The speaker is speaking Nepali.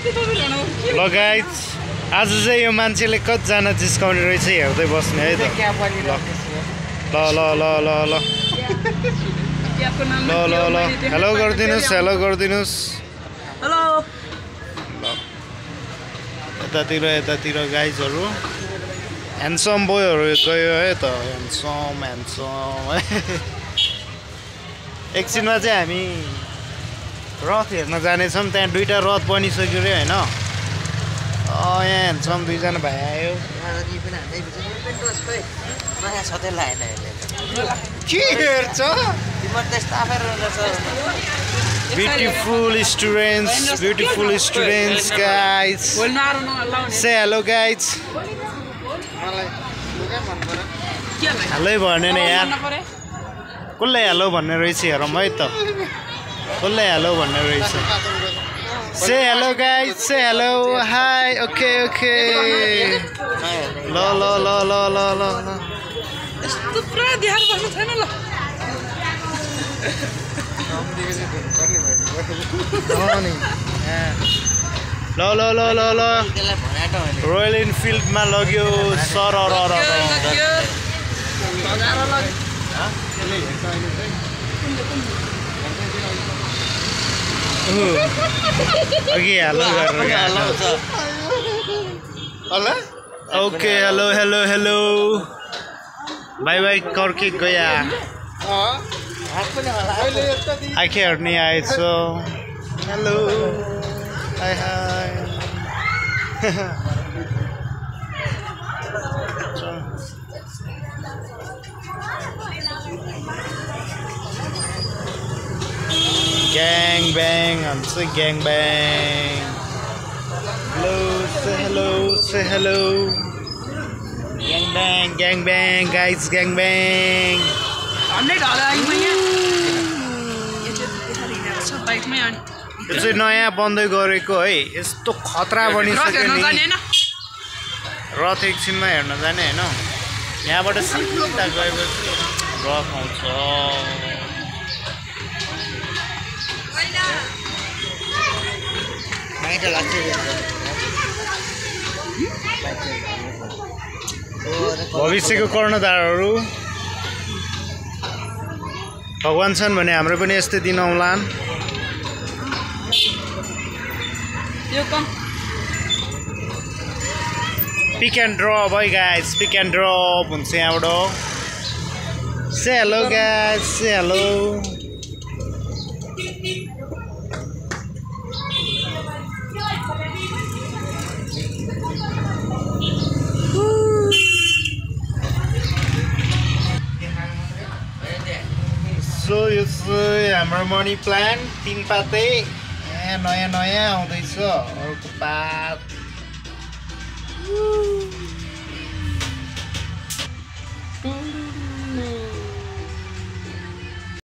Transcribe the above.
ल गाइज आज चाहिँ यो मान्छेले कतिजना जिस्काउने रहेछ हेर्दै बस्ने है त ल ल ल ल ल ल ल ल हेलो गरिदिनुहोस् हेलो गरिदिनुहोस् हेलो यतातिर गाइजहरू ह्यान्डसम बोयहरू गयो है त ह्यान्डसम है एकछिनमा चाहिँ हामी रथ हेर्न जानेछौँ त्यहाँ दुईवटा रथ बनिसक्यो अरे होइन यहाँ ह्यान्डसम दुईजना भाइ आयो के हेर्छ Beautiful students, guys. Say hello, guys. Hello, भन्ने नि यार. कसले हेलो भन्ने रहेछ हेरौँ है त. कसले हेलो भन्ने रहेछ. Say hello, guys. Say hello. Hi. Okay. ल. यस्तो पुरा देखाएर बस्नु छैन ल ल रोयल इनफिल्डमा लग्यो सर अघि हेलो ओके हेलो बाई कर्के गया आखे हेर्ने आएछ hello hi Gang bang, I'm say gang bang. Hello, say hello. Gang bang, guys, gang bang. अन्नै ढला आइमै यहाँ सब बाइकमै अनि यो चाहिँ नयाँ बन्दै गरेको है यस्तो खतरा बनिसक्यो नि रथ एकछिनमा हेर्न जाने हैन यहाँबाट सिधा गएपछि रथ आउँछ भविष्यको कर्णधारहरू भगवान छन् भने हाम्रो पनि यस्तै दिन आउलान् पिक एन्ड ड्रप है गाइज पिक एन्ड ड्रप हुन्छ यहाँबाट से हेलो गाइज से हेलो सो यो चाहिँ हाम्रो मनी प्लान्ट 3 पाते नयाँ आउँदैछ अर्को पात